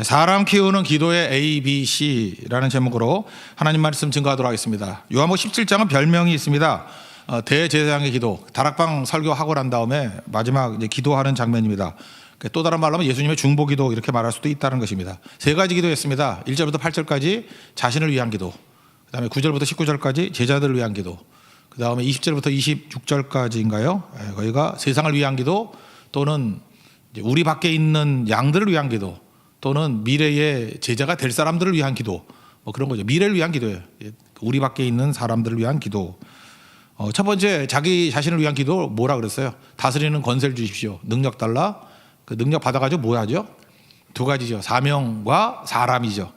사람 키우는 기도의 ABC라는 제목으로 하나님 말씀 증거하도록 하겠습니다. 요한복음 17장은 별명이 있습니다. 대제사장의 기도, 다락방 설교하고 난 다음에 마지막 이제 기도하는 장면입니다. 또 다른 말로 하면 예수님의 중보기도 이렇게 말할 수도 있다는 것입니다. 세 가지 기도했습니다. 1절부터 8절까지 자신을 위한 기도, 그 다음에 9절부터 19절까지 제자들을 위한 기도, 그 다음에 20절부터 26절까지인가요? 거기가 세상을 위한 기도, 또는 우리 밖에 있는 양들을 위한 기도, 또는 미래의 제자가 될 사람들을 위한 기도, 뭐 그런 거죠. 미래를 위한 기도예요. 우리 밖에 있는 사람들을 위한 기도. 첫 번째, 자기 자신을 위한 기도 뭐라 그랬어요? 다스리는 권세를 주십시오. 능력 달라. 그 능력 받아가지고 뭐 하죠? 두 가지죠. 사명과 사람이죠.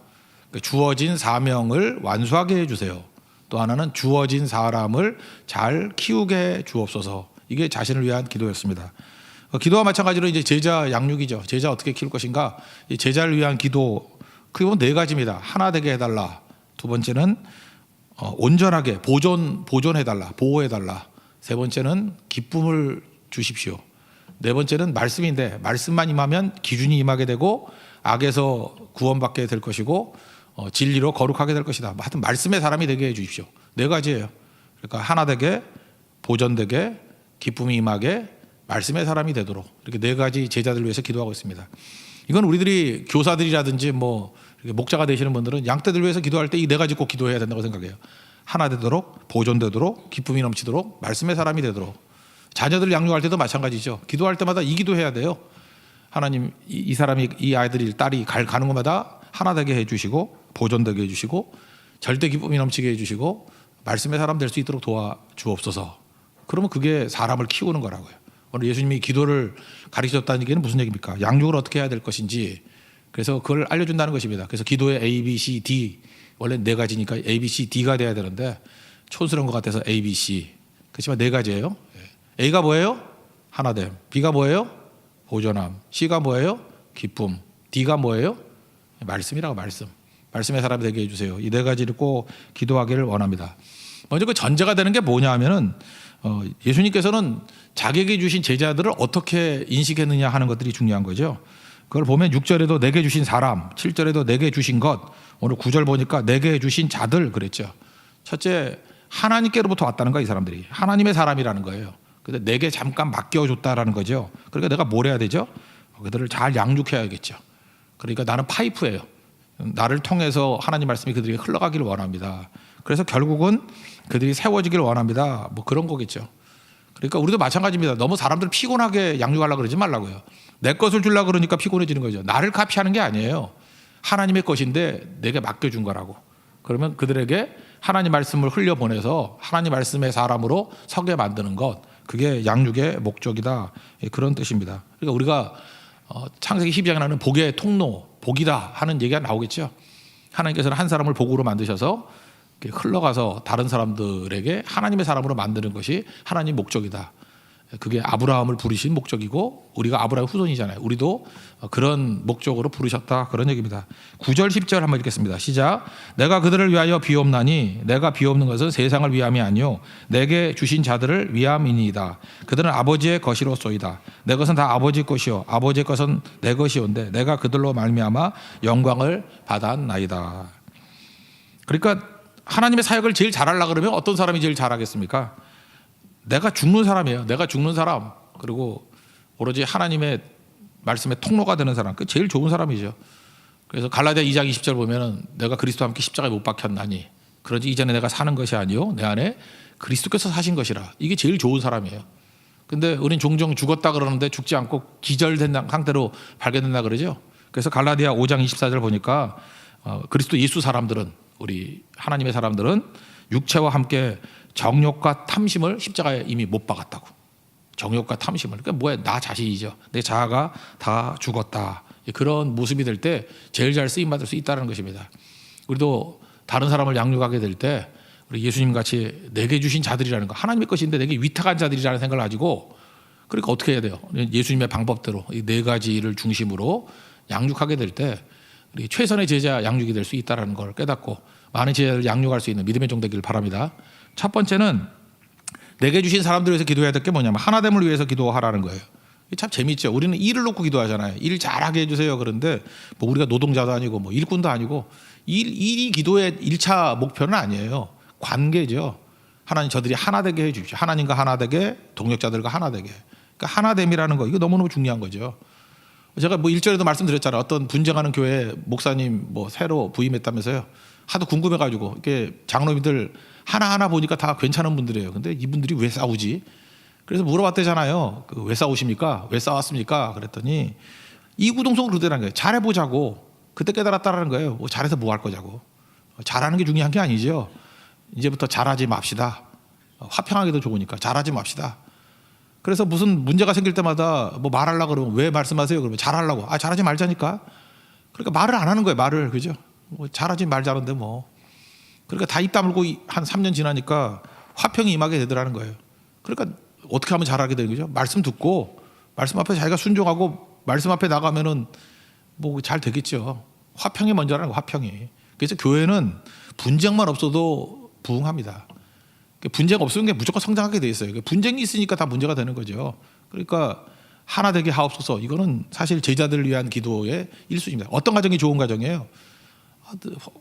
주어진 사명을 완수하게 해주세요. 또 하나는 주어진 사람을 잘 키우게 주옵소서. 이게 자신을 위한 기도였습니다. 기도와 마찬가지로 이제 제자 양육이죠. 제자 어떻게 키울 것인가? 이 제자를 위한 기도, 그게 네 가지입니다. 하나 되게 해달라. 두 번째는 온전하게 보존해달라, 보호해달라. 세 번째는 기쁨을 주십시오. 네 번째는 말씀인데, 말씀만 임하면 기준이 임하게 되고 악에서 구원받게 될 것이고 진리로 거룩하게 될 것이다. 하여튼 말씀의 사람이 되게 해 주십시오. 네 가지예요. 그러니까 하나 되게, 보존되게, 기쁨이 임하게, 말씀의 사람이 되도록, 이렇게 네 가지 제자들을 위해서 기도하고 있습니다. 이건 우리들이 교사들이라든지 뭐 목자가 되시는 분들은 양떼들 위해서 기도할 때 이 네 가지 꼭 기도해야 된다고 생각해요. 하나 되도록, 보존되도록, 기쁨이 넘치도록, 말씀의 사람이 되도록. 자녀들 양육할 때도 마찬가지죠. 기도할 때마다 이 기도해야 돼요. 하나님, 이 사람이, 이 아이들이, 딸이 가는 곳마다 하나 되게 해주시고, 보존되게 해주시고, 절대 기쁨이 넘치게 해주시고, 말씀의 사람 될 수 있도록 도와주옵소서. 그러면 그게 사람을 키우는 거라고요. 오늘 예수님이 기도를 가르치셨다는 얘기는 무슨 얘기입니까? 양육을 어떻게 해야 될 것인지, 그래서 그걸 알려준다는 것입니다. 그래서 기도의 A, B, C, D, 원래 네 가지니까 A, B, C, D가 돼야 되는데 촌스러운 것 같아서 A, B, C. 그렇지만 네 가지예요. A가 뭐예요? 하나됨. B가 뭐예요? 보존함. C가 뭐예요? 기쁨. D가 뭐예요? 말씀이라고. 말씀의 사람이 되게 해주세요. 이 네 가지를 꼭 기도하기를 원합니다. 먼저 그 전제가 되는 게 뭐냐 하면은 예수님께서는 자기에게 주신 제자들을 어떻게 인식했느냐 하는 것들이 중요한 거죠. 그걸 보면 6절에도 내게 주신 사람, 7절에도 내게 주신 것, 오늘 9절 보니까 내게 주신 자들 그랬죠. 첫째, 하나님께로부터 왔다는 거야. 이 사람들이 하나님의 사람이라는 거예요. 근데 내게 잠깐 맡겨줬다라는 거죠. 그러니까 내가 뭘 해야 되죠? 그들을 잘 양육해야겠죠. 그러니까 나는 파이프예요. 나를 통해서 하나님 말씀이 그들에게 흘러가기를 원합니다. 그래서 결국은 그들이 세워지기를 원합니다. 뭐 그런 거겠죠. 그러니까 우리도 마찬가지입니다. 너무 사람들 피곤하게 양육하려고 그러지 말라고요. 내 것을 주려고 그러니까 피곤해지는 거죠. 나를 카피하는 게 아니에요. 하나님의 것인데 내게 맡겨준 거라고. 그러면 그들에게 하나님 말씀을 흘려보내서 하나님 말씀의 사람으로 서게 만드는 것, 그게 양육의 목적이다. 그런 뜻입니다. 그러니까 우리가 창세기 12장에 나오는 복의 통로, 복이다 하는 얘기가 나오겠죠. 하나님께서는 한 사람을 복으로 만드셔서 흘러가서 다른 사람들에게 하나님의 사람으로 만드는 것이 하나님 목적이다. 그게 아브라함을 부르신 목적이고 우리가 아브라함의 후손이잖아요. 우리도 그런 목적으로 부르셨다, 그런 얘기입니다. 9절 10절 한번 읽겠습니다. 시작. 내가 그들을 위하여 비옵나니 내가 비옵는 것은 세상을 위함이 아니요 내게 주신 자들을 위함이니이다. 그들은 아버지의 것이로소이다. 내 것은 다 아버지 것이요 아버지의 것은 내 것이온데 내가 그들로 말미암아 영광을 받았나이다. 그러니까 하나님의 사역을 제일 잘하려고 그러면 어떤 사람이 제일 잘하겠습니까? 내가 죽는 사람이에요. 내가 죽는 사람, 그리고 오로지 하나님의 말씀의 통로가 되는 사람, 그 제일 좋은 사람이죠. 그래서 갈라디아 2장 20절 보면은 내가 그리스도와 함께 십자가에 못 박혔나니 그러지 이전에 내가 사는 것이 아니요 내 안에 그리스도께서 사신 것이라. 이게 제일 좋은 사람이에요. 근데 우린 종종 죽었다 그러는데 죽지 않고 기절된 상태로 발견된다 그러죠. 그래서 갈라디아 5장 24절 보니까 그리스도 예수 사람들은, 우리 하나님의 사람들은 육체와 함께 정욕과 탐심을 십자가에 이미 못 박았다고. 정욕과 탐심을. 그러니까 뭐야? 나 자신이죠. 내 자아가 다 죽었다. 그런 모습이 될 때 제일 잘 쓰임받을 수 있다는 것입니다. 우리도 다른 사람을 양육하게 될 때 우리 예수님 같이 내게 주신 자들이라는 거, 하나님의 것인데 내게 위탁한 자들이라는 생각을 가지고, 그러니까 어떻게 해야 돼요? 예수님의 방법대로 이 네 가지를 중심으로 양육하게 될 때 우리 최선의 제자 양육이 될 수 있다는 걸 깨닫고 많은 제자를 양육할 수 있는 믿음의 종 되기를 바랍니다. 첫 번째는 내게 주신 사람들을 위해서 기도해야 될 게 뭐냐면 하나됨을 위해서 기도하라는 거예요. 참 재밌죠. 우리는 일을 놓고 기도하잖아요. 일 잘하게 해주세요. 그런데 뭐 우리가 노동자도 아니고 뭐 일꾼도 아니고 일이 기도의 1차 목표는 아니에요. 관계죠. 하나님 저들이 하나 되게 해 주십시오. 하나님과 하나 되게, 동역자들과 하나 되게. 그러니까 하나됨이라는 거 이거 너무너무 중요한 거죠. 제가 뭐 1절에도 말씀드렸잖아요. 어떤 분쟁하는 교회 목사님 뭐 새로 부임했다면서요. 하도 궁금해가지고 이렇게 장로님들 하나하나 보니까 다 괜찮은 분들이에요. 근데 이분들이 왜 싸우지? 그래서 물어봤대잖아요. 왜 싸우십니까? 왜 싸웠습니까? 그랬더니 이구동성으로 그러더라는 거예요. 잘해보자고. 그때 깨달았다라는 거예요. 뭐 잘해서 뭐 할 거냐고. 잘하는 게 중요한 게 아니죠. 이제부터 잘하지 맙시다. 화평하기도 좋으니까 잘하지 맙시다. 그래서 무슨 문제가 생길 때마다 뭐 말하려고 그러면 왜 말씀하세요? 그러면 잘하려고. 잘하지 말자니까. 그러니까 말을 안 하는 거예요. 말을. 그죠? 뭐 잘하지 말자는데 뭐. 그러니까 다 입 다물고 한 3년 지나니까 화평이 임하게 되더라는 거예요. 그러니까 어떻게 하면 잘하게 되는 거죠? 말씀 듣고 말씀 앞에 자기가 순종하고 말씀 앞에 나가면은 뭐 잘 되겠죠. 화평이 먼저라는 거, 화평이. 그래서 교회는 분쟁만 없어도 부흥합니다. 분쟁 없으면 게 무조건 성장하게 돼 있어요. 분쟁이 있으니까 다 문제가 되는 거죠. 그러니까 하나 되게 하옵소서. 이거는 사실 제자들을 위한 기도의 1순위입니다. 어떤 가정이 좋은 가정이에요?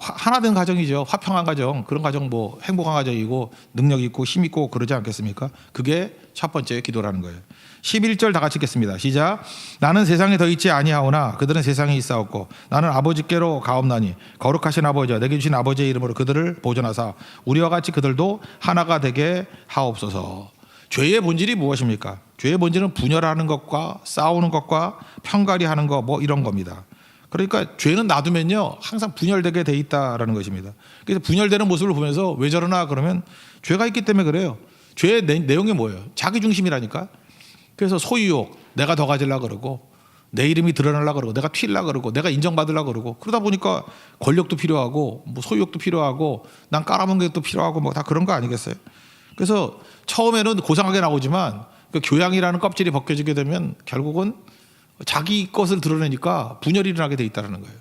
하나 된 가정이죠. 화평한 가정. 그런 가정 뭐 행복한 가정이고 능력 있고 힘 있고 그러지 않겠습니까? 그게 첫 번째 기도라는 거예요. 11절 다 같이 읽겠습니다. 시작. 나는 세상에 더 있지 아니하오나 그들은 세상에 있사옵고 나는 아버지께로 가옵나니 거룩하신 아버지와 내게 주신 아버지의 이름으로 그들을 보존하사 우리와 같이 그들도 하나가 되게 하옵소서. 죄의 본질이 무엇입니까? 죄의 본질은 분열하는 것과 싸우는 것과 편가리하는 것 뭐 이런 겁니다. 그러니까 죄는 놔두면요 항상 분열되게 돼 있다라는 것입니다. 그래서 분열되는 모습을 보면서 왜 저러나 그러면 죄가 있기 때문에 그래요. 죄의 내용이 뭐예요? 자기 중심이라니까. 그래서 소유욕, 내가 더 가지려고 그러고 내 이름이 드러나려고 그러고 내가 튀려고 그러고 내가 인정받으려고 그러고 그러다 보니까 권력도 필요하고 뭐 소유욕도 필요하고 난 깔아먹는 것도 필요하고 뭐 다 그런 거 아니겠어요? 그래서 처음에는 고상하게 나오지만 그 교양이라는 껍질이 벗겨지게 되면 결국은 자기 것을 드러내니까 분열이 일어나게 돼 있다는 거예요.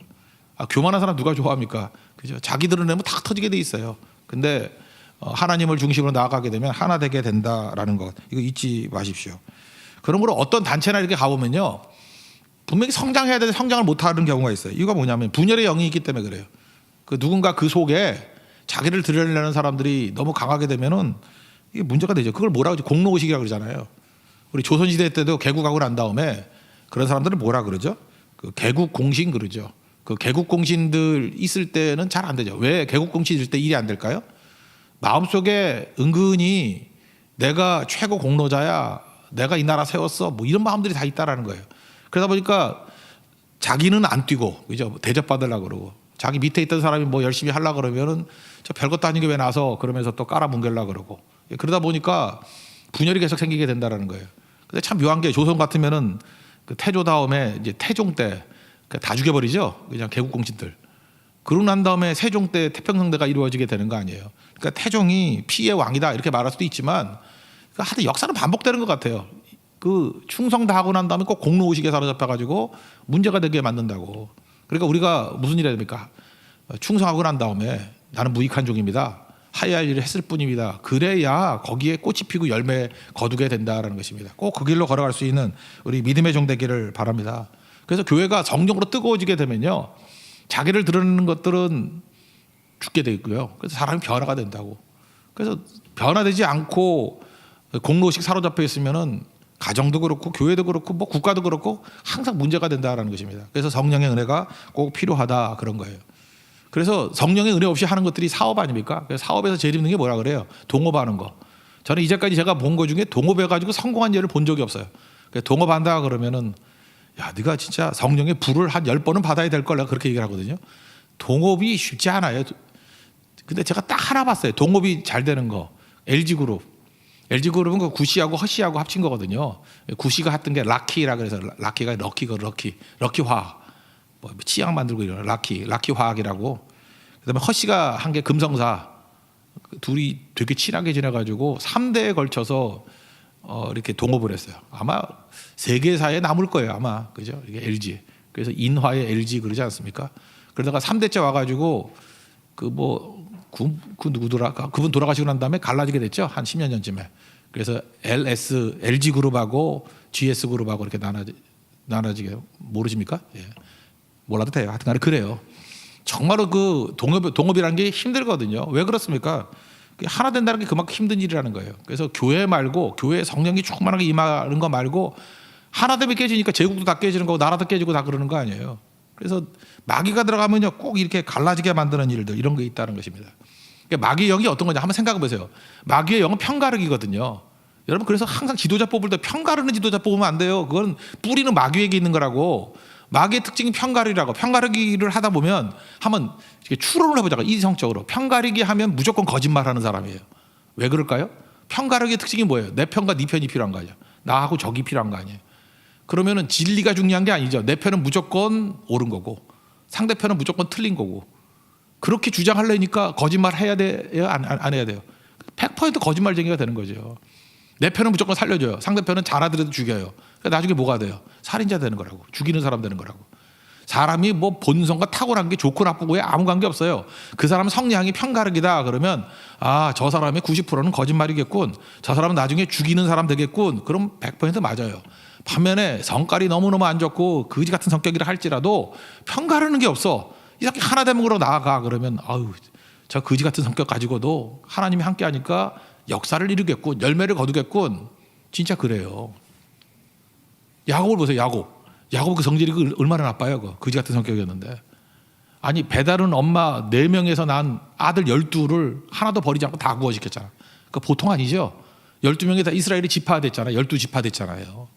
교만한 사람 누가 좋아합니까? 그죠? 자기 드러내면 다 터지게 돼 있어요. 근데 하나님을 중심으로 나아가게 되면 하나 되게 된다라는 것 이거 잊지 마십시오. 그러므로 어떤 단체나 이렇게 가보면요 분명히 성장해야 되는데 성장을 못하는 경우가 있어요. 이유가 뭐냐면 분열의 영이 있기 때문에 그래요. 그 누군가 그 속에 자기를 드러내려는 사람들이 너무 강하게 되면은 이게 문제가 되죠. 그걸 뭐라고 하죠? 공로의식이라고 그러잖아요. 우리 조선시대 때도 개국하고 난 다음에 그런 사람들은 뭐라 그러죠? 그 개국공신 그러죠. 그 개국공신들 있을 때는 잘 안 되죠. 왜 개국공신 있을 때 일이 안 될까요? 마음속에 은근히 내가 최고 공로자야, 내가 이 나라 세웠어, 뭐 이런 마음들이 다 있다라는 거예요. 그러다 보니까 자기는 안 뛰고, 그죠? 대접받으려고 그러고, 자기 밑에 있던 사람이 뭐 열심히 하려고 그러면은 저 별것도 아닌 게 왜 나서 그러면서 또 깔아뭉개려고 그러고, 그러다 보니까 분열이 계속 생기게 된다라는 거예요. 근데 참 묘한 게 조선 같으면은 그 태조 다음에 이제 태종 때 다 죽여버리죠. 그냥 개국공신들. 그러고 난 다음에 세종 때 태평성대가 이루어지게 되는 거 아니에요. 그러니까 태종이 피의 왕이다 이렇게 말할 수도 있지만 하여튼 역사는 반복되는 것 같아요. 그 충성 다 하고 난 다음에 꼭 공로의식에 사로잡혀가지고 문제가 되게 만든다고. 그러니까 우리가 무슨 일 해야 됩니까? 충성하고 난 다음에 나는 무익한 종입니다. 하야 할 일을 했을 뿐입니다. 그래야 거기에 꽃이 피고 열매 거두게 된다라는 것입니다. 꼭 그 길로 걸어갈 수 있는 우리 믿음의 종 되기를 바랍니다. 그래서 교회가 성령으로 뜨거워지게 되면요. 자기를 드러내는 것들은 죽게 돼 있고요. 그래서 사람이 변화가 된다고. 그래서 변화되지 않고 공로의식 사로잡혀 있으면은 가정도 그렇고 교회도 그렇고 뭐 국가도 그렇고 항상 문제가 된다라는 것입니다. 그래서 성령의 은혜가 꼭 필요하다 그런 거예요. 그래서 성령의 은혜 없이 하는 것들이 사업 아닙니까? 그래서 사업에서 제일 힘든 게 뭐라 그래요? 동업하는 거. 저는 이제까지 제가 본 거 중에 동업해가지고 성공한 예를 본 적이 없어요. 동업한다 그러면은 야, 네가 진짜 성령의 불을 한 10번은 받아야 될 걸 내가 그렇게 얘기를 하거든요. 동업이 쉽지 않아요. 근데 제가 딱 하나 봤어요. 동업이 잘 되는 거. LG그룹. LG그룹은 그 구시하고 허시하고 합친 거거든요. 구시가 했던 게 락키라 그래서 락키가 럭키가 럭키화학. 뭐 치약 만들고 이런 락키화학이라고. 그다음에 허시가 한 게 금성사. 둘이 되게 친하게 지내가지고 3대에 걸쳐서 이렇게 동업을 했어요. 아마 세계사에 남을 거예요. 아마 그죠? 이게 LG. 그래서 인화의 LG 그러지 않습니까? 그러다가 3대째 와가지고 그 누구더라? 그분 돌아가시고 난 다음에 갈라지게 됐죠. 한 10년 전쯤에. 그래서 LG 그룹하고 GS 그룹하고 이렇게 나눠지게 모르십니까? 예. 몰라도 돼요. 하여튼간에 그래요. 정말로 그 동업이라는 게 힘들거든요. 왜 그렇습니까? 하나 된다는 게 그만큼 힘든 일이라는 거예요. 그래서 교회 말고 교회에 성령이 충만하게 임하는 거 말고 하나 되면 깨지니까 제국도 다 깨지는 거고 나라도 깨지고 다 그러는 거 아니에요. 그래서 마귀가 들어가면요 꼭 이렇게 갈라지게 만드는 일들 이런 게 있다는 것입니다. 그러니까 마귀의 영이 어떤 거냐 한번 생각해 보세요. 마귀의 영은 편가르기거든요. 여러분 그래서 항상 지도자 뽑을 때 편가르는 지도자 뽑으면 안 돼요. 그건 뿌리는 마귀에게 있는 거라고. 마귀의 특징이 편가르기라고. 편가르기를 하다 보면 한번 추론을 해보자고. 이성적으로 편가르기 하면 무조건 거짓말하는 사람이에요. 왜 그럴까요? 편가르기의 특징이 뭐예요? 내 편과 네 편이 필요한 거 아니에요. 나하고 적이 필요한 거 아니에요. 그러면은 진리가 중요한 게 아니죠. 내 편은 무조건 옳은 거고 상대편은 무조건 틀린 거고 그렇게 주장하려니까 거짓말 해야 돼요? 안 해야 돼요? 100% 거짓말쟁이가 되는 거죠. 내 편은 무조건 살려줘요. 상대편은 잘하더라도 죽여요. 그러니까 나중에 뭐가 돼요? 살인자 되는 거라고. 죽이는 사람 되는 거라고. 사람이 뭐 본성과 탁월한 게 좋고 나쁘고에 아무 관계 없어요. 그 사람은 성향이 편가르기다 그러면 아, 저 사람의 90%는 거짓말이겠군. 저 사람은 나중에 죽이는 사람 되겠군. 그럼 100% 맞아요. 반면에 성깔이 너무너무 안 좋고 거지 같은 성격이라 할지라도 편가르는 게 없어. 이렇게 하나 되면 그러고 나아가 그러면 아유 저 거지 같은 성격 가지고도 하나님이 함께 하니까 역사를 이루겠군. 열매를 거두겠군. 진짜 그래요. 야곱을 보세요. 야곱 그 성질이 얼마나 나빠요. 그 거지 같은 성격이었는데. 아니 배달은 엄마 4명에서 난 아들 12를 하나도 버리지 않고 다 구원시켰잖아. 그 보통 아니죠. 12명이 다 이스라엘이 지파됐잖아요. 12지파 됐잖아요.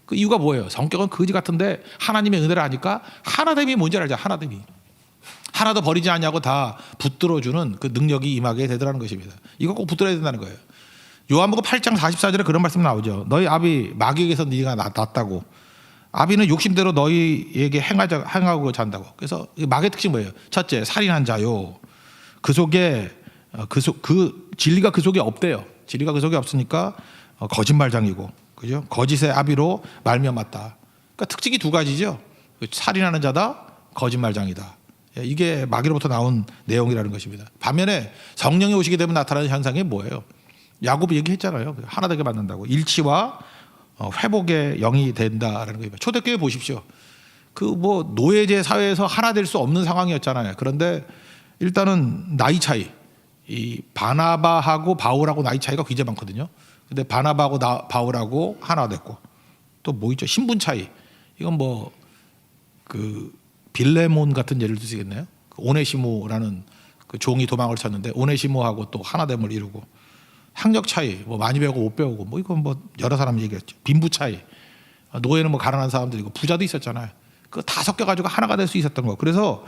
그 이유가 뭐예요? 성격은 거지 같은데 하나님의 은혜를 아니까 하나됨이 뭔지 알죠. 하나됨이. 하나도 버리지 않냐고 다 붙들어주는 그 능력이 임하게 되더라는 것입니다. 이거 꼭 붙들어야 된다는 거예요. 요한복음 8장 44절에 그런 말씀 나오죠. 너희 아비 마귀에게서 네가 났다고. 아비는 욕심대로 너희에게 행하고 잔다고. 그래서 마귀의 특징이 뭐예요? 첫째, 살인한 자요. 그 속에 그 진리가 그 속에 없대요. 진리가 그 속에 없으니까 거짓말장이고, 그죠? 거짓의 아비로 말미암았다. 그러니까 특징이 두 가지죠. 살인하는 자다, 거짓말장이다. 이게 마귀로부터 나온 내용이라는 것입니다. 반면에 성령이 오시게 되면 나타나는 현상이 뭐예요? 야곱이 얘기했잖아요. 하나 되게 만든다고. 일치와 회복의 영이 된다라는 거예요. 초대교회 보십시오. 그 뭐 노예제 사회에서 하나 될 수 없는 상황이었잖아요. 그런데 일단은 나이 차이, 이 바나바하고 바울하고 나이 차이가 굉장히 많거든요. 근데 바나바하고 바울하고 하나 됐고 또 뭐 있죠? 신분 차이. 이건 뭐 그 빌레몬 같은 예를 드시겠네요. 그 오네시모라는 그 종이 도망을 쳤는데 오네시모하고 또 하나됨을 이루고 학력 차이, 뭐 많이 배우고 못 배우고 뭐 이건 뭐 여러 사람 얘기했죠. 빈부 차이, 노예는 뭐 가난한 사람들이고 부자도 있었잖아요. 그 다 섞여가지고 하나가 될 수 있었던 거. 그래서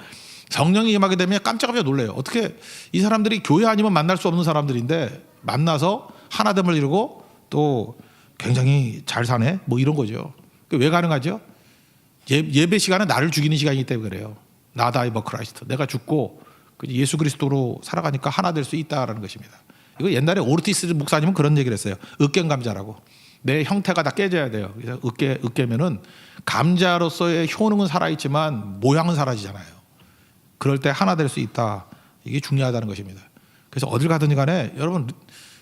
성령이 임하게 되면 깜짝깜짝 놀래요. 어떻게 이 사람들이 교회 아니면 만날 수 없는 사람들인데 만나서 하나됨을 이루고 또 굉장히 잘 사네, 뭐 이런 거죠. 왜 가능하죠? 예배 시간은 나를 죽이는 시간이기 때문에 그래요. 나다 이버 크라이스트. 내가 죽고 예수 그리스도로 살아가니까 하나 될 수 있다라는 것입니다. 이거 옛날에 오르티스 목사님은 그런 얘기를 했어요. 으깬 감자라고. 내 형태가 다 깨져야 돼요. 그래서 으깨면은 감자로서의 효능은 살아있지만 모양은 사라지잖아요. 그럴 때 하나 될 수 있다. 이게 중요하다는 것입니다. 그래서 어딜 가든지 간에 여러분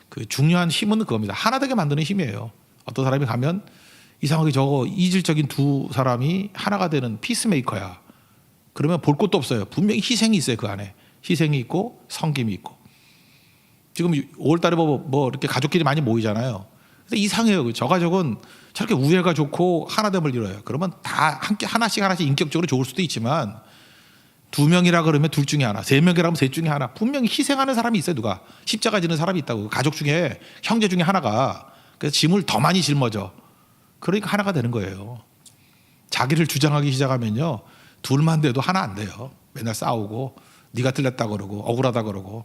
그 중요한 힘은 그겁니다. 하나 되게 만드는 힘이에요. 어떤 사람이 가면 이상하게 저거 이질적인 두 사람이 하나가 되는 피스메이커야. 그러면 볼 것도 없어요. 분명히 희생이 있어요. 그 안에. 희생이 있고 성김이 있고. 지금 5월달에 뭐 이렇게 가족끼리 많이 모이잖아요. 근데 이상해요. 저 가족은 저렇게 우애가 좋고 하나됨을 이뤄요. 그러면 다 함께 하나씩 인격적으로 좋을 수도 있지만 2명이라 그러면 둘 중에 하나, 3명이라 그러면 셋 중에 하나. 분명히 희생하는 사람이 있어요. 누가 십자가 지는 사람이 있다고. 가족 중에 형제 중에 하나가 그래서 짐을 더 많이 짊어져. 그러니까 하나가 되는 거예요. 자기를 주장하기 시작하면요, 둘만 돼도 하나 안 돼요. 맨날 싸우고 네가 틀렸다 그러고 억울하다 그러고.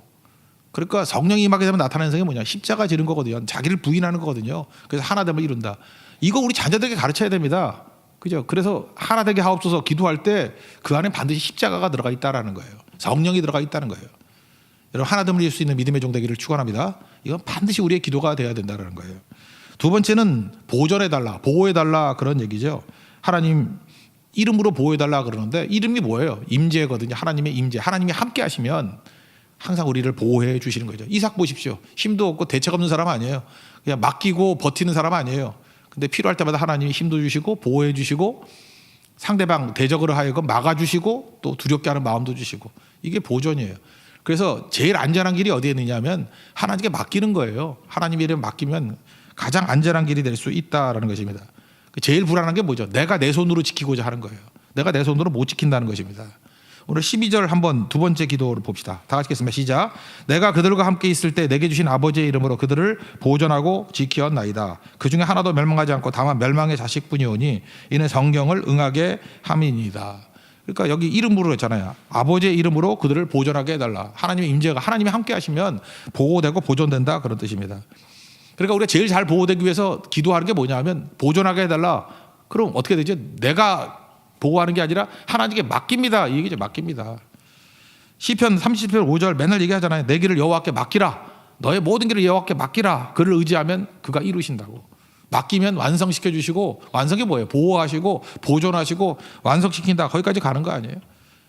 그러니까 성령이 임하게 되면 나타나는 성이 뭐냐? 십자가 지는 거거든요. 자기를 부인하는 거거든요. 그래서 하나 되면 이룬다. 이거 우리 자녀들에게 가르쳐야 됩니다. 그죠? 그래서 하나 되게 하옵소서 기도할 때 그 안에 반드시 십자가가 들어가 있다라는 거예요. 성령이 들어가 있다는 거예요. 여러분 하나됨을 이룰 수 있는 믿음의 종 되기를 축원합니다. 이건 반드시 우리의 기도가 돼야 된다는 거예요. 두 번째는 보존해달라, 보호해달라 그런 얘기죠. 하나님 이름으로 보호해달라 그러는데 이름이 뭐예요? 임재거든요. 하나님의 임재. 하나님이 함께 하시면 항상 우리를 보호해 주시는 거죠. 이삭 보십시오. 힘도 없고 대책 없는 사람 아니에요. 그냥 맡기고 버티는 사람 아니에요. 근데 필요할 때마다 하나님이 힘도 주시고 보호해 주시고 상대방 대적으로 하여금 막아주시고 또 두렵게 하는 마음도 주시고, 이게 보존이에요. 그래서 제일 안전한 길이 어디에 있느냐면 하나님께 맡기는 거예요. 하나님의 이름에 맡기면 가장 안전한 길이 될 수 있다라는 것입니다. 제일 불안한 게 뭐죠? 내가 내 손으로 지키고자 하는 거예요. 내가 내 손으로 못 지킨다는 것입니다. 오늘 12절 한번 두 번째 기도를 봅시다. 다 같이 읽겠습니다. 시작. 내가 그들과 함께 있을 때 내게 주신 아버지의 이름으로 그들을 보존하고 지키었나이다. 그 중에 하나도 멸망하지 않고 다만 멸망의 자식뿐이오니 이는 성경을 응하게 함이니이다. 그러니까 여기 이름으로 했잖아요. 아버지의 이름으로 그들을 보존하게 해달라. 하나님의 임재가, 하나님이 함께 하시면 보호되고 보존된다, 그런 뜻입니다. 그러니까 우리가 제일 잘 보호되기 위해서 기도하는 게 뭐냐면 보존하게 해달라. 그럼 어떻게 되죠? 내가 보호하는 게 아니라 하나님께 맡깁니다. 이 얘기죠. 맡깁니다. 시편 30편 5절 맨날 얘기하잖아요. 내 길을 여호와께 맡기라. 너의 모든 길을 여호와께 맡기라. 그를 의지하면 그가 이루신다고. 맡기면 완성시켜 주시고, 완성이 뭐예요? 보호하시고 보존하시고 완성시킨다. 거기까지 가는 거 아니에요?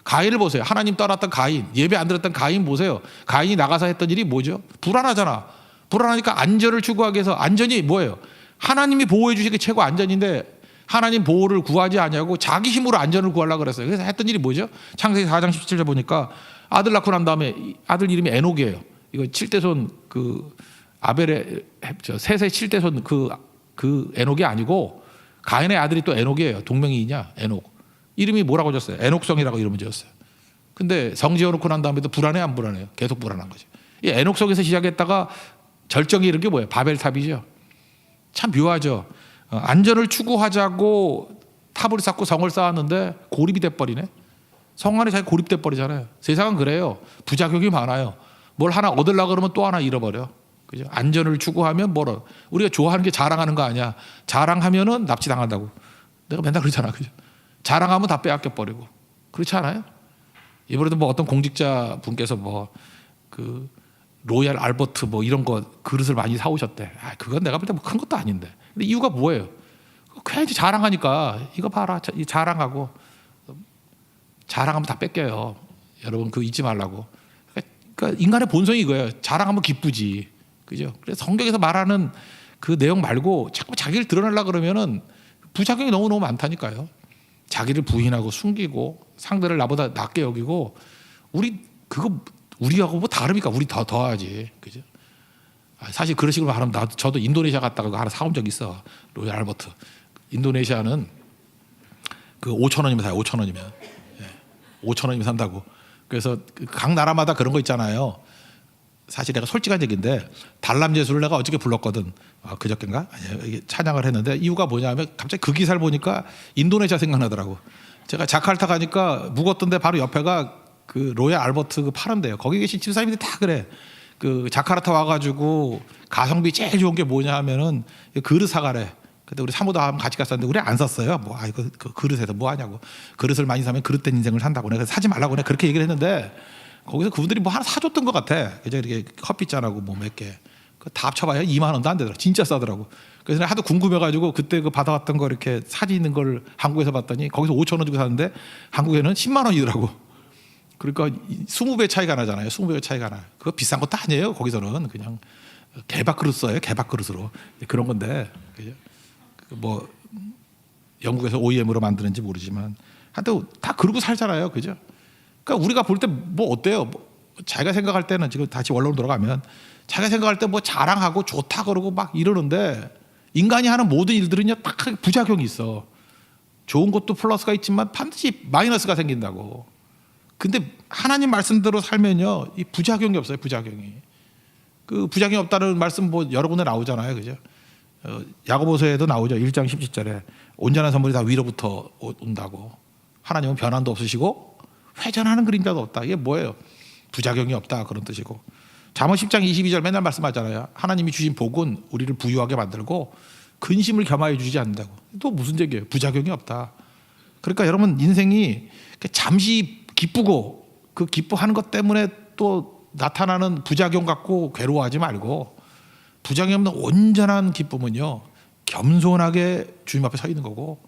가인을 보세요. 하나님 떠났던 가인, 예배 안 드렸던 가인 보세요. 가인이 나가서 했던 일이 뭐죠? 불안하잖아. 불안하니까 안전을 추구하기 위해서, 안전이 뭐예요? 하나님이 보호해 주시기 최고 안전인데 하나님 보호를 구하지 않냐고 자기 힘으로 안전을 구하려고 그랬어요. 그래서 했던 일이 뭐죠? 창세기 4장 17절 보니까 아들 낳고 난 다음에 아들 이름이 에녹이에요. 이거 7대손 그 아벨의 셋의 7대손 그 에녹이 아니고 가인의 아들이 또 에녹이에요. 동명이인이냐? 에녹. 이름이 뭐라고 졌어요? 에녹성이라고 이름을 지었어요. 근데 성 지어놓고 난 다음에도 불안해 안 불안해요? 계속 불안한 거죠. 이 에녹성에서 시작했다가 절정이 이른 게 뭐예요? 바벨탑이죠. 참 묘하죠. 안전을 추구하자고 탑을 쌓고 성을 쌓았는데 고립이 돼버리네. 성 안에 자기 고립돼 버리잖아요. 세상은 그래요. 부작용이 많아요. 뭘 하나 얻으려고 그러면 또 하나 잃어버려. 그죠? 안전을 추구하면 뭐라, 우리가 좋아하는 게 자랑하는 거 아니야. 자랑하면은 납치당한다고. 내가 맨날 그러잖아. 그죠? 자랑하면 다 빼앗겨 버리고. 그렇지 않아요? 이번에도 뭐 어떤 공직자 분께서 뭐 그 로얄 알버트 뭐 이런 거 그릇을 많이 사오셨대. 그건 내가 볼 때 뭐 큰 것도 아닌데. 근데 이유가 뭐예요? 괜히 자랑하니까. 이거 봐라, 자랑하고 자랑하면 다 뺏겨요. 여러분 그거 잊지 말라고. 그러니까 인간의 본성이 이거예요. 자랑하면 기쁘지, 그죠? 그래서 성경에서 말하는 그 내용 말고 자꾸 자기를 드러내려고 그러면은 부작용이 너무너무 많다니까요. 자기를 부인하고 숨기고 상대를 나보다 낮게 여기고, 그거 우리하고 뭐 다릅니까? 우리 더하지, 그죠? 사실 그런 식으로 말하면 저도 인도네시아 갔다가 하나 사온 적 있어. 로얄 알버트. 인도네시아는 그 5,000원이면 사요. 5,000원이면. 예. 5,000원이면 산다고. 그래서 각 나라마다 그런 거 있잖아요. 사실 내가 솔직한 얘기인데 달람 예수를 내가 어저께 불렀거든. 그저께인가? 아니요. 이게 찬양을 했는데 이유가 뭐냐면 갑자기 그 기사를 보니까 인도네시아 생각나더라고. 제가 자카르타 가니까 묵었던데 바로 옆에가 그 로얄 알버트 그 파는데요. 거기 계신 집사님들이 다 그래. 그 자카르타 와가지고 가성비 제일 좋은 게 뭐냐 하면은 그릇 사가래. 근데 우리 사모도 한번 같이 갔었는데 우리 안 샀어요. 뭐 이거 그 그릇에서 뭐 하냐고. 그릇을 많이 사면 그릇된 인생을 산다고. 내가 사지 말라고 내가 그렇게 얘기를 했는데 거기서 그분들이 뭐 하나 사줬던 것 같아. 그저 이렇게 커피잔하고 뭐 몇 개. 다 합쳐봐야 2만 원도 안 되더라고. 진짜 싸더라고. 그래서 내가 하도 궁금해가지고 그때 그 받아왔던 거 이렇게 사진 있는 걸 한국에서 봤더니 거기서 5,000원 주고 샀는데 한국에는 10만 원이더라고. 그러니까 20배 차이가 나잖아요. 20배 차이가 나. 그거 비싼 것도 아니에요. 거기서는 그냥 개밥 그릇 써요. 개밥 그릇으로 그런 건데, 그죠? 뭐 영국에서 OEM으로 만드는지 모르지만 하여튼 다 그러고 살잖아요, 그죠? 그러니까 우리가 볼 때 뭐 어때요? 뭐 자기가 생각할 때는 지금 다시 원론으로 돌아가면 자기가 생각할 때 뭐 자랑하고 좋다 그러고 막 이러는데 인간이 하는 모든 일들은요 딱 부작용이 있어. 좋은 것도 플러스가 있지만 반드시 마이너스가 생긴다고. 근데 하나님 말씀대로 살면요 이 부작용이 없어요. 부작용이. 그 부작용이 없다는 말씀 뭐 여러 군데 나오잖아요, 그죠? 야고보서에도 나오죠. 1장 17절에 온전한 선물이 다 위로부터 온다고. 하나님은 변함도 없으시고 회전하는 그림자도 없다. 이게 뭐예요? 부작용이 없다, 그런 뜻이고. 잠언 10장 22절 맨날 말씀하잖아요. 하나님이 주신 복은 우리를 부유하게 만들고 근심을 겸하여 주지 않는다고. 또 무슨 얘기예요? 부작용이 없다. 그러니까 여러분 인생이 잠시 기쁘고 그 기뻐하는 것 때문에 또 나타나는 부작용 갖고 괴로워하지 말고, 부작용 없는 온전한 기쁨은요 겸손하게 주님 앞에 서 있는 거고,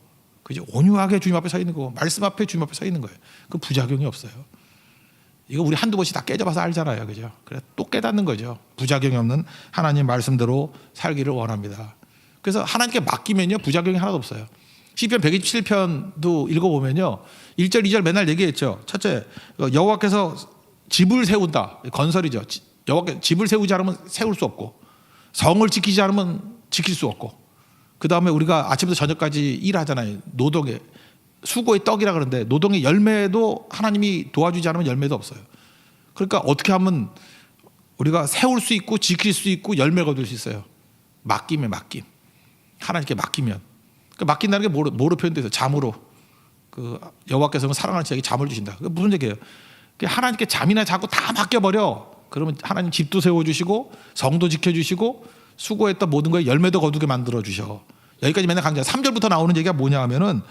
그죠? 온유하게 주님 앞에 서 있는 거고, 말씀 앞에 주님 앞에 서 있는 거예요. 그 부작용이 없어요. 이거 우리 한두 번씩 다 깨져봐서 알잖아요. 그죠? 그래 또 깨닫는 거죠. 부작용이 없는 하나님 말씀대로 살기를 원합니다. 그래서 하나님께 맡기면요 부작용이 하나도 없어요. 시편 127편도 읽어보면요 1절 2절 맨날 얘기했죠. 첫째, 여호와께서 집을 세운다. 건설이죠. 여호와께 집을 세우지 않으면 세울 수 없고, 성을 지키지 않으면 지킬 수 없고, 그 다음에 우리가 아침부터 저녁까지 일하잖아요. 노동의 수고의 떡이라 그러는데 노동의 열매도 하나님이 도와주지 않으면 열매도 없어요. 그러니까 어떻게 하면 우리가 세울 수 있고 지킬 수 있고 열매가 얻을 수 있어요. 맡김에 맡김. 하나님께 맡기면. 그 맡긴다는 게 뭐로 표현돼서 잠으로. 그 여호와께서는 사랑하는 자에게 잠을 주신다. 그게 무슨 얘기예요? 하나님께 잠이나 자고 다 맡겨버려. 그러면 하나님 집도 세워주시고 성도 지켜주시고 수고했던 모든 거에 열매도 거두게 만들어 주셔. 여기까지 맨날 강조. 3절부터 나오는 얘기가 뭐냐 하면은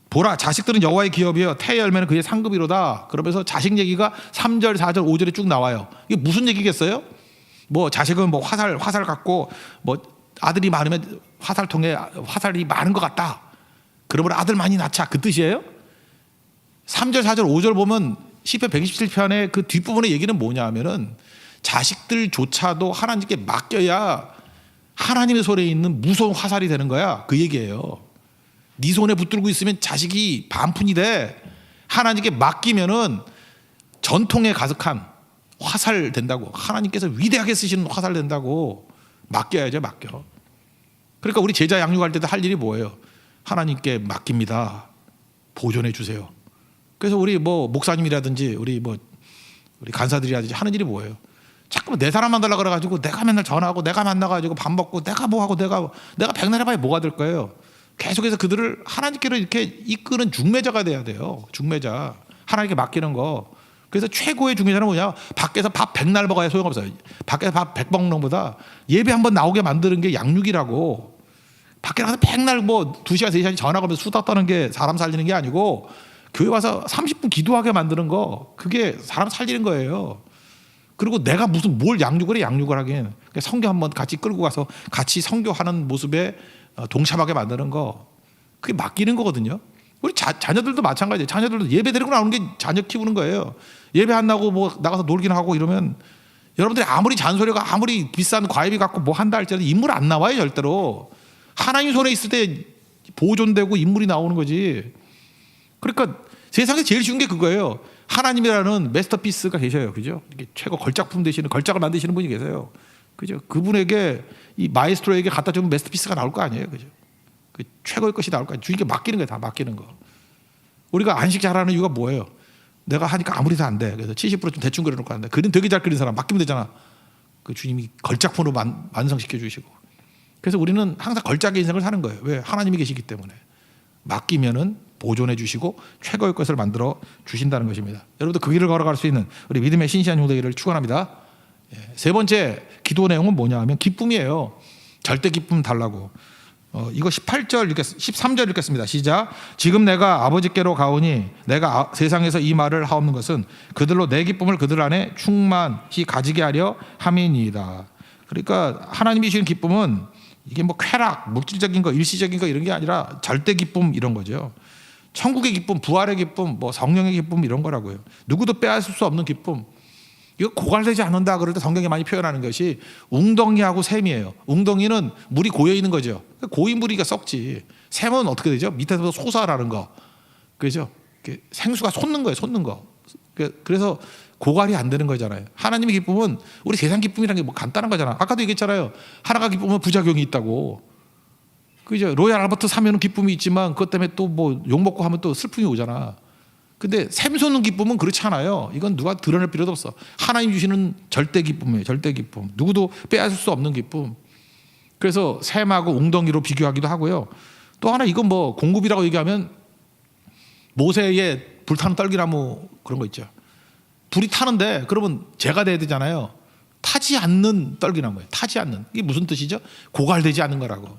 보라 자식들은 여호와의 기업이요 태의 열매는 그의 상급이로다. 그러면서 자식 얘기가 3절 4절 5절에 쭉 나와요. 이게 무슨 얘기겠어요? 뭐 자식은 뭐 화살 갖고 뭐 아들이 많으면 화살통에 화살이 많은 것 같다. 그러면 아들 많이 낳자 그 뜻이에요? 3절 4절 5절 보면 시편 127편의 그 뒷부분의 얘기는 뭐냐 하면은 자식들조차도 하나님께 맡겨야 하나님의 손에 있는 무서운 화살이 되는 거야. 그 얘기예요. 네 손에 붙들고 있으면 자식이 반푼이 돼. 하나님께 맡기면은 전통에 가득한 화살 된다고. 하나님께서 위대하게 쓰시는 화살 된다고. 맡겨야죠, 맡겨. 그러니까 우리 제자 양육할 때도 할 일이 뭐예요? 하나님께 맡깁니다. 보존해 주세요. 그래서 우리 뭐 목사님이라든지 우리 간사들이라든지 하는 일이 뭐예요? 자꾸 내 사람 만나려고 그래가지고 내가 맨날 전화하고 내가 만나가지고 밥 먹고 내가 뭐 하고 내가 백날 해봐야 뭐가 될 거예요? 계속해서 그들을 하나님께로 이렇게 이끄는 중매자가 돼야 돼요. 중매자. 하나님께 맡기는 거. 그래서 최고의 중매자는 뭐냐? 밖에서 밥 100날 먹어야 소용없어요. 밖에서 밥 100 먹는 것보다 예배 한번 나오게 만드는 게 양육이라고. 밖에 나가서 100날 뭐 2시간 3시간 전화 걸면서 수다 떠는 게 사람 살리는 게 아니고 교회 와서 30분 기도하게 만드는 거, 그게 사람 살리는 거예요. 그리고 내가 무슨 뭘 양육을 하긴. 성교 한번 같이 끌고 가서 같이 성교하는 모습에 동참하게 만드는 거, 그게 맡기는 거거든요. 우리 자녀들도 마찬가지예요. 자녀들도 예배 드리고 나오는 게 자녀 키우는 거예요. 예배 안 나고 뭐 나가서 놀긴 하고 이러면 여러분들이 아무리 잔소리가 아무리 비싼 과외비 갖고 뭐 한다 할지라도 인물 안 나와요, 절대로. 하나님 손에 있을 때 보존되고 인물이 나오는 거지. 그러니까 세상에 제일 쉬운 게 그거예요. 하나님이라는 마스터피스가 계셔요. 그죠? 이게 최고 걸작품 되시는, 걸작을 만드시는 분이 계세요. 그죠? 그분에게, 이 마에스트로에게 갖다 주면 마스터피스가 나올 거 아니에요. 그죠? 그 최고의 것이 나올 거 아니에요. 주님께 맡기는 거예요. 다 맡기는 거. 우리가 안식 잘하는 이유가 뭐예요? 내가 하니까 아무리 다 안 돼. 그래서 70%좀 대충 그려놓고 하는데, 그림 되게 잘 그리는 사람 맡기면 되잖아. 그 주님이 걸작품으로 완성시켜 주시고. 그래서 우리는 항상 걸작의 인생을 사는 거예요. 왜? 하나님이 계시기 때문에. 맡기면은 보존해 주시고 최고의 것을 만들어 주신다는 것입니다. 여러분도 그 길을 걸어갈 수 있는 우리 믿음의 신실한 종 되기를 축원합니다. 세 번째 기도 내용은 뭐냐 하면 기쁨이에요. 절대 기쁨 달라고. 이거 13절 읽겠습니다. 시작. 지금 내가 아버지께로 가오니 내가 세상에서 이 말을 하옵는 것은 그들로 내 기쁨을 그들 안에 충만히 가지게 하려 함이니이다. 그러니까 하나님이 주신 기쁨은 이게 뭐 쾌락, 물질적인 거, 일시적인 거 이런 게 아니라 절대 기쁨 이런 거죠. 천국의 기쁨, 부활의 기쁨, 뭐 성령의 기쁨 이런 거라고요. 누구도 빼앗을 수 없는 기쁨. 이거 고갈되지 않는다 그럴 때 성경에 많이 표현하는 것이 웅덩이하고 샘이에요. 웅덩이는 물이 고여 있는 거죠. 고인 물이가 썩지. 샘은 어떻게 되죠? 밑에서 솟아나는 거. 그죠? 생수가 솟는 거예요. 솟는 거. 그래서 고갈이 안 되는 거잖아요. 하나님의 기쁨은 우리 세상 기쁨이라는 게 뭐 간단한 거잖아. 아까도 얘기했잖아요. 하나가 기쁨은 부작용이 있다고. 그죠? 로얄 알버트 사면은 기쁨이 있지만 그것 때문에 또 뭐 욕먹고 하면 또 슬픔이 오잖아. 근데 샘 솟는 기쁨은 그렇지 않아요. 이건 누가 드러낼 필요도 없어. 하나님 주시는 절대 기쁨이에요. 절대 기쁨. 누구도 빼앗을 수 없는 기쁨. 그래서 샘하고 웅덩이로 비교하기도 하고요. 또 하나 이건 뭐 공급이라고 얘기하면 모세의 불타는 떨기나무 그런 거 있죠. 불이 타는데 그러면 재가 돼야 되잖아요. 타지 않는 떨기나무예요. 타지 않는. 이게 무슨 뜻이죠? 고갈되지 않는 거라고.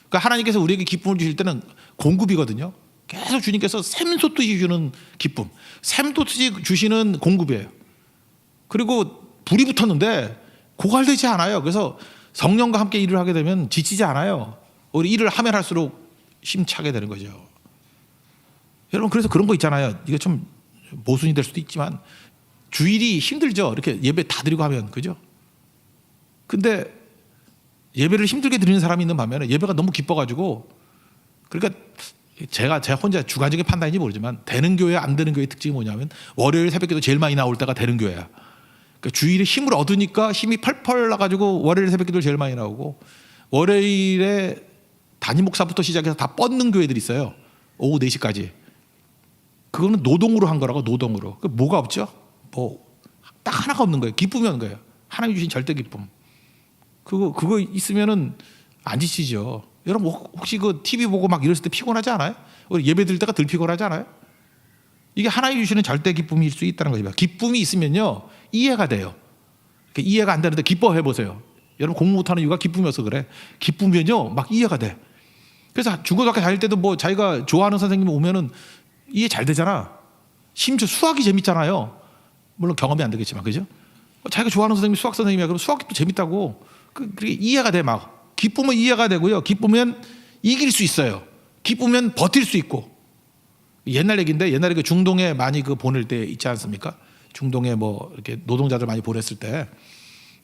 그러니까 하나님께서 우리에게 기쁨을 주실 때는 공급이거든요. 계속 주님께서 샘솟듯이 주는 기쁨, 샘솟듯이 주시는 공급이에요. 그리고 불이 붙었는데 고갈되지 않아요. 그래서 성령과 함께 일을 하게 되면 지치지 않아요. 우리 일을 하면 할수록 힘차게 되는 거죠. 여러분 그래서 그런 거 있잖아요. 이게 좀 모순이 될 수도 있지만 주일이 힘들죠. 이렇게 예배 다 드리고 하면, 그죠? 근데 예배를 힘들게 드리는 사람이 있는 반면에 예배가 너무 기뻐가지고, 그러니까 제 혼자 주관적인 판단인지 모르지만 되는 교회 안 되는 교회의 특징이 뭐냐면 월요일 새벽기도 제일 많이 나올 때가 되는 교회야. 그러니까 주일에 힘을 얻으니까 힘이 펄펄 나가지고 월요일 새벽기도 제일 많이 나오고, 월요일에 담임 목사부터 시작해서 다 뻗는 교회들이 있어요. 오후 4시까지. 그거는 노동으로 한 거라고, 노동으로. 뭐가 없죠? 뭐 딱 하나가 없는 거예요. 기쁨이 없는 거예요. 하나님 주신 절대 기쁨. 그거 있으면은 안 지치죠. 여러분 혹시 그 TV 보고 막 이랬을 때 피곤하지 않아요? 예배 드릴 때가 덜 피곤하지 않아요? 이게 하나님 주시는 절대 기쁨일 수 있다는 거죠. 기쁨이 있으면요 이해가 돼요. 이해가 안 되는데 기뻐해 보세요. 여러분 공부 못하는 이유가 기쁨이어서 그래. 기쁘면요 막 이해가 돼. 그래서 중고등학교 다닐 때도 뭐 자기가 좋아하는 선생님 오면은 이해 잘 되잖아. 심지어 수학이 재밌잖아요. 물론 경험이 안 되겠지만, 그죠? 자기가 좋아하는 선생님이 수학 선생님이야. 그럼 수학도 재밌다고. 그게 이해가 돼 막. 기쁘면 이해가 되고요. 기쁘면 이길 수 있어요. 기쁘면 버틸 수 있고. 옛날 얘기인데, 옛날에 그 중동에 많이 그 보낼 때 있지 않습니까? 중동에 뭐 이렇게 노동자들 많이 보냈을 때,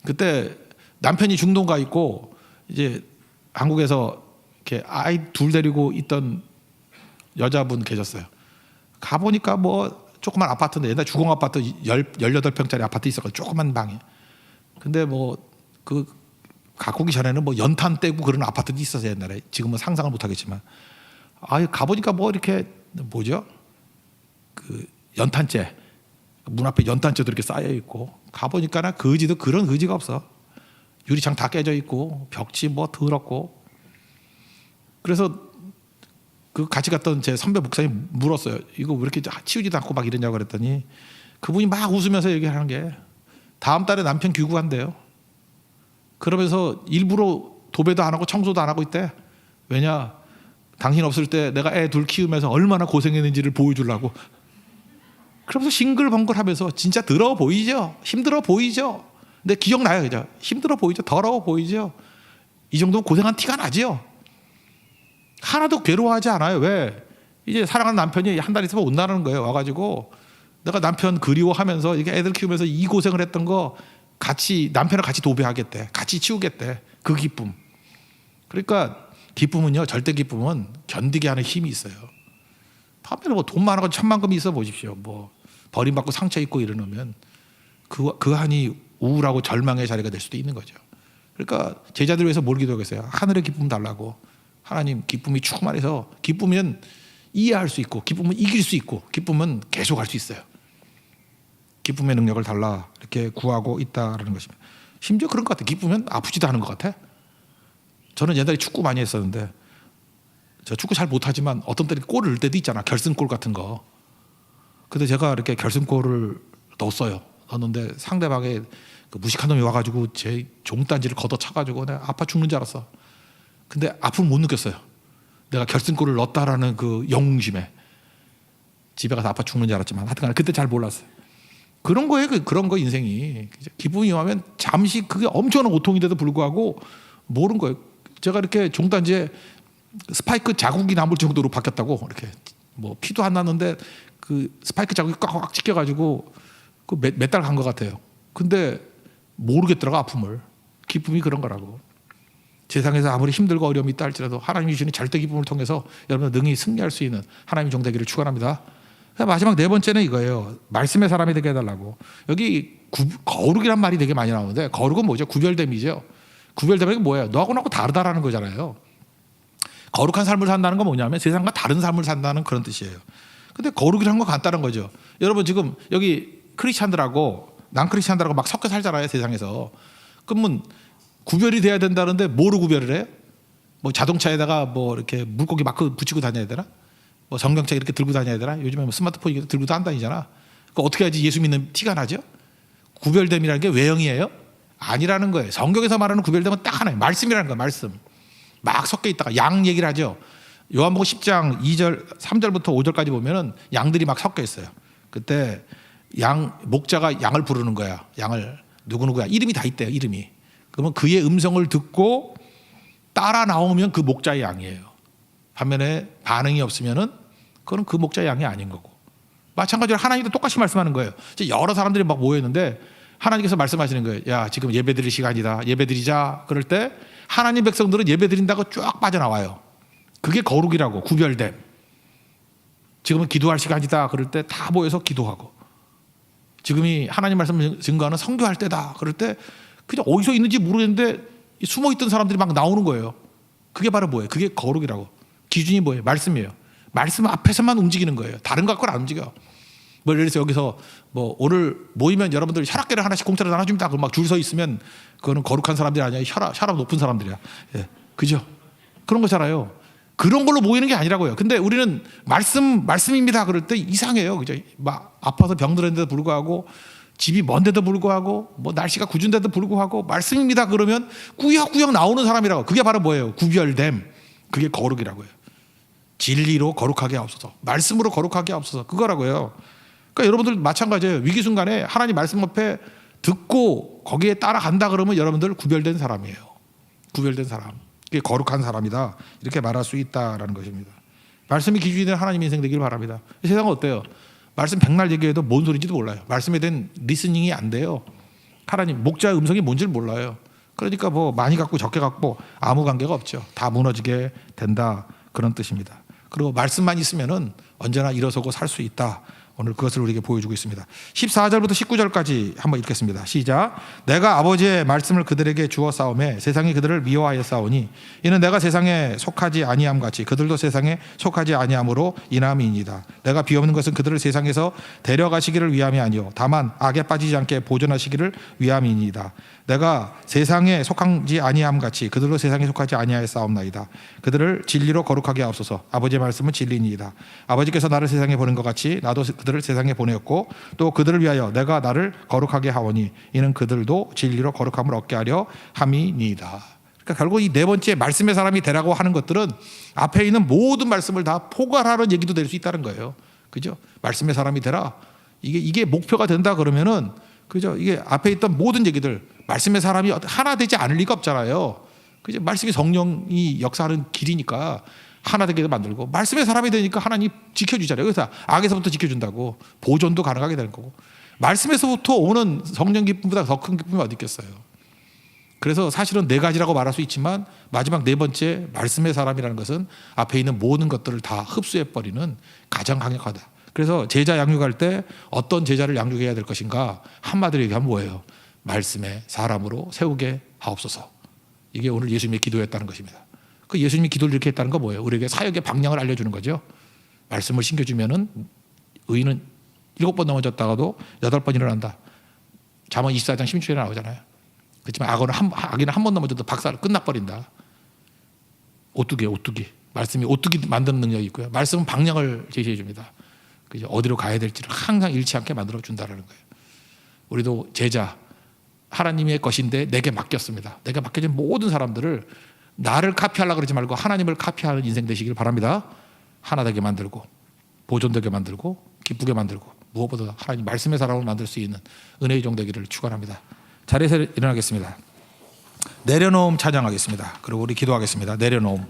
그때 남편이 중동 가 있고 이제 한국에서 이렇게 아이 둘 데리고 있던 여자분 계셨어요. 가 보니까 뭐 조그만 아파트인데, 옛날 주공 아파트 18평짜리 아파트 있었거든요. 조그만 방에. 근데 뭐 그 갖고 오기 전에는 뭐 연탄 떼고 그런 아파트도 있었어요 옛날에. 지금은 상상을 못 하겠지만, 가보니까 뭐 이렇게 뭐죠? 그 연탄재, 문 앞에 연탄재도 이렇게 쌓여 있고, 가보니까나 거지도 그런 거지가 없어. 유리창 다 깨져 있고 벽지 뭐 더럽고. 그래서 그 같이 갔던 제 선배 목사님 물었어요. 이거 왜 이렇게 치우지도 않고 막 이러냐고 그랬더니 그분이 막 웃으면서 얘기하는 게, 다음 달에 남편 귀국한대요. 그러면서 일부러 도배도 안 하고 청소도 안 하고 있대. 왜냐? 당신 없을 때 내가 애 둘 키우면서 얼마나 고생했는지를 보여주려고. 그러면서 싱글벙글하면서, 진짜 더러워 보이죠? 힘들어 보이죠? 근데 기억나요, 그죠? 힘들어 보이죠? 더러워 보이죠? 이 정도면 고생한 티가 나죠? 하나도 괴로워하지 않아요. 왜? 이제 사랑하는 남편이 한 달 있으면 온다는 거예요. 와가지고 내가 남편 그리워하면서 이게 애들 키우면서 이 고생을 했던 거 같이, 남편을 같이 도배하겠대. 같이 치우겠대. 그 기쁨. 그러니까 기쁨은요, 절대 기쁨은 견디게 하는 힘이 있어요. 반면에 뭐 돈 많아서 천만금이 있어 보십시오. 뭐 버림받고 상처 입고 이러면 그 한이 우울하고 절망의 자리가 될 수도 있는 거죠. 그러니까 제자들 위해서 뭘 기도하겠어요? 하늘의 기쁨 달라고. 하나님 기쁨이 충만해서, 기쁘면 이해할 수 있고, 기쁨은 이길 수 있고, 기쁨은 계속할 수 있어요. 기쁨의 능력을 달라 이렇게 구하고 있다라는 것입니다. 심지어 그런 것 같아요. 기쁘면 아프지도 않은 것 같아. 저는 옛날에 축구 많이 했었는데, 저 축구 잘 못하지만 어떤 때는 골을 넣을 때도 있잖아. 결승골 같은 거. 근데 제가 이렇게 결승골을 넣었는데 상대방의 그 무식한 놈이 와가지고 제 종단지를 걷어차가지고 내가 아파 죽는 줄 알았어. 근데 아픔을 못 느꼈어요. 내가 결승골을 넣었다라는 그 영웅심에. 집에 가서 아파 죽는 줄 알았지만 하여튼 그때 잘 몰랐어요. 그런 거예요. 그런 거 인생이. 기쁨이 오면 잠시 그게 엄청난 고통인데도 불구하고 모르는 거예요. 제가 이렇게 종단지에 스파이크 자국이 남을 정도로 바뀌었다고. 이렇게 뭐 피도 안 났는데 그 스파이크 자국이 꽉꽉 찍혀가지고 그 몇 달 간 것 같아요. 근데 모르겠더라고, 아픔을. 기쁨이 그런 거라고. 세상에서 아무리 힘들고 어려움이 있다 할지라도 하나님이 주시는 절대 기쁨을 통해서 여러분들 능히 승리할 수 있는 하나님의 종 되기를 축원합니다. 마지막 네 번째는 이거예요. 말씀의 사람이 되게 해달라고. 여기 거룩이란 말이 되게 많이 나오는데, 거룩은 뭐죠? 구별됨이죠. 구별됨이 뭐예요? 너하고 나하고 다르다라는 거잖아요. 거룩한 삶을 산다는 건 뭐냐면 세상과 다른 삶을 산다는 그런 뜻이에요. 근데 거룩이라는 건 간단한 거죠. 여러분 지금 여기 크리스찬들하고 난 크리스찬들하고 막 섞여 살잖아요, 세상에서. 그러면 구별이 돼야 된다는데 뭐로 구별을 해요? 뭐 자동차에다가 뭐 이렇게 물고기 마크 붙이고 다녀야 되나? 뭐 성경책 이렇게 들고 다녀야 되나? 요즘에 뭐 스마트폰 들고도 안 다니잖아. 그 어떻게 해야지 예수 믿는 티가 나죠? 구별됨이라는 게 외형이에요? 아니라는 거예요. 성경에서 말하는 구별됨은 딱 하나예요. 말씀이라는 거예요. 말씀. 막 섞여 있다가 양 얘기를 하죠. 요한복음 10장 2절, 3절부터 5절까지 보면은 양들이 막 섞여 있어요. 그때 목자가 양을 부르는 거야. 양을 누구누구야. 이름이 다 있대요. 이름이. 그러면 그의 음성을 듣고 따라 나오면 그 목자의 양이에요. 반면에 반응이 없으면은 그건 그 목자의 양이 아닌 거고. 마찬가지로 하나님도 똑같이 말씀하는 거예요. 여러 사람들이 막 모였는데 하나님께서 말씀하시는 거예요. 야, 지금 예배 드릴 시간이다. 예배 드리자. 그럴 때 하나님 백성들은 예배 드린다고 쫙 빠져나와요. 그게 거룩이라고, 구별됨. 지금은 기도할 시간이다. 그럴 때 다 모여서 기도하고, 지금이 하나님 말씀을 증거하는 선교할 때다. 그럴 때 그냥 어디서 있는지 모르겠는데 숨어있던 사람들이 막 나오는 거예요. 그게 바로 뭐예요? 그게 거룩이라고. 기준이 뭐예요? 말씀이에요. 말씀 앞에서만 움직이는 거예요. 다른 거 갖고는 안 움직여. 뭐 예를 들어서 여기서 뭐 오늘 모이면 여러분들 혈압계를 하나씩 공짜로 나눠줍니다. 그럼 막 줄 서 있으면 그거는 거룩한 사람들이 아니야. 혈압 높은 사람들이야. 예, 그죠? 그런 거잖아요. 그런 걸로 모이는 게 아니라고요. 근데 우리는 말씀입니다. 그럴 때 이상해요. 그죠? 막 아파서 병들었는데도 불구하고, 집이 먼데도 불구하고, 뭐 날씨가 궂은데도 불구하고 말씀입니다. 그러면 꾸역꾸역 나오는 사람이라고. 그게 바로 뭐예요? 구별됨. 그게 거룩이라고요. 진리로 거룩하게 하옵소서. 말씀으로 거룩하게 하옵소서. 그거라고요. 그러니까 여러분들 마찬가지예요. 위기 순간에 하나님 말씀 앞에 듣고 거기에 따라간다 그러면 여러분들 구별된 사람이에요. 구별된 사람. 그게 거룩한 사람이다. 이렇게 말할 수 있다라는 것입니다. 말씀이 기준이 된 하나님 인생 되기를 바랍니다. 세상은 어때요? 말씀 백날 얘기해도 뭔 소리인지도 몰라요. 말씀에 대한 리스닝이 안 돼요. 하나님 목자의 음성이 뭔지를 몰라요. 그러니까 뭐 많이 갖고 적게 갖고 아무 관계가 없죠. 다 무너지게 된다. 그런 뜻입니다. 그리고 말씀만 있으면은 언제나 일어서고 살 수 있다. 오늘 그것을 우리에게 보여주고 있습니다. 14절부터 19절까지 한번 읽겠습니다. 시작. 내가 아버지의 말씀을 그들에게 주어 싸움에 세상이 그들을 미워하여 싸우니 이는 내가 세상에 속하지 아니함 같이 그들도 세상에 속하지 아니함으로 인함이니이다. 내가 비옵는 것은 그들을 세상에서 데려가시기를 위함이 아니요 다만 악에 빠지지 않게 보존하시기를 위함이니이다. 내가 세상에 속하지 아니함 같이 그들도 세상에 속하지 아니하여 싸움나이다. 그들을 진리로 거룩하게 하옵소서. 아버지의 말씀은 진리니이다. 아버지께서 나를 세상에 보낸 것 같이 나도 그들을 세상에 보내었고 또 그들을 위하여 내가 나를 거룩하게 하오니 이는 그들도 진리로 거룩함을 얻게 하려 함이니이다. 그러니까 결국 이 네 번째 말씀의 사람이 되라고 하는 것들은 앞에 있는 모든 말씀을 다 포괄하는 얘기도 될 수 있다는 거예요. 그죠? 말씀의 사람이 되라. 이게 목표가 된다 그러면은 그죠? 이게 앞에 있던 모든 얘기들, 말씀의 사람이 하나 되지 않을 리가 없잖아요. 그죠? 말씀이 성령이 역사하는 길이니까 하나 되게 만들고, 말씀의 사람이 되니까 하나님 지켜주잖아요. 그래서 악에서부터 지켜준다고, 보존도 가능하게 되는 거고, 말씀에서부터 오는 성령 기쁨보다 더 큰 기쁨이 어디 있겠어요. 그래서 사실은 네 가지라고 말할 수 있지만 마지막 네 번째 말씀의 사람이라는 것은 앞에 있는 모든 것들을 다 흡수해버리는 가장 강력하다. 그래서 제자 양육할 때 어떤 제자를 양육해야 될 것인가, 한마디로 얘기하면 뭐예요? 말씀의 사람으로 세우게 하옵소서. 이게 오늘 예수님의 기도였다는 것입니다. 그 예수님이 기도를 이렇게 했다는 건 뭐예요? 우리에게 사역의 방향을 알려주는 거죠. 말씀을 신겨주면은 의인은 7번 넘어졌다가도 8번 일어난다. 잠언 24장 16절에 나오잖아요. 그렇지만 악인은 한 번 넘어져도 박살 끝나버린다. 오뚜기. 말씀이 오뚜기 만드는 능력이 있고요. 말씀은 방향을 제시해 줍니다. 그죠? 어디로 가야 될지를 항상 잃지 않게 만들어 준다는 거예요. 우리도 제자, 하나님의 것인데 내게 맡겼습니다. 내게 맡겨진 모든 사람들을 나를 카피하려고 그러지 말고 하나님을 카피하는 인생 되시길 바랍니다. 하나 되게 만들고, 보존되게 만들고, 기쁘게 만들고, 무엇보다 하나님 말씀의 사람을 만들 수 있는 은혜의 종 되기를 축원합니다. 자리에서 일어나겠습니다. 내려놓음 찬양하겠습니다. 그리고 우리 기도하겠습니다. 내려놓음.